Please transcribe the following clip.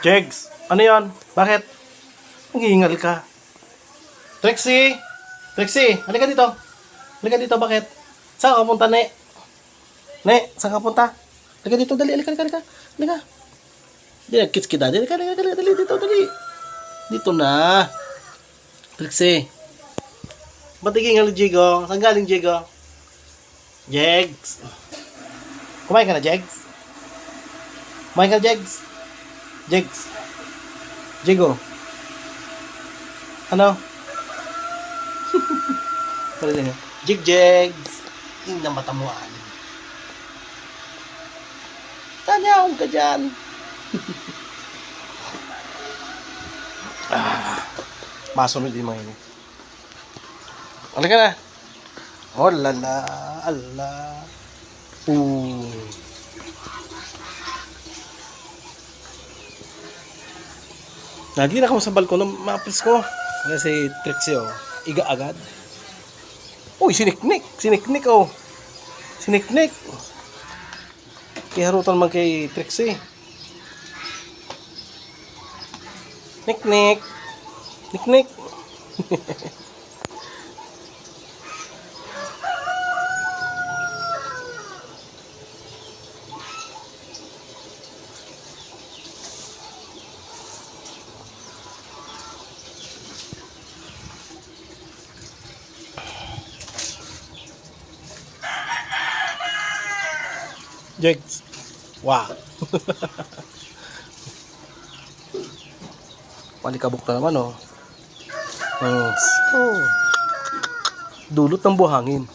Jegs, ano yon? Bakit? Nanghihingal ka. Trixie! Trixie, halika dito. Halika dito, bakit? Saan ka punta, Ne? Ne, saan ka punta? Halika dito, dali, halika, halika, halika. Halika. Dali, kids kita. Dali, halika, halika, dali, dito, dali. Dito na. Trixie. Ba't naghihingal, Jigo? Saan galing, Jigo? Jegs. Kumain ka na, Jegs? Kumain ka, Jegs? Jegs. Jigo. Ano? Pwede nga. Jig-jegs. Hindi na matamuan. Tanyaw ka dyan. Masunod yung mga yun. Halika na. Oh, lala. Ala. Nandito na ako sa balkon. Mapis ko. Kasi si Trixie, oh. Iga agad. Uy, siniknik. Siniknik, oh. Siniknik. Kiharutan man kay Trixie. Niknik. Niknik. Jegs. Wow. Palikabok na naman, oh. Oh. Dulot ng buhangin.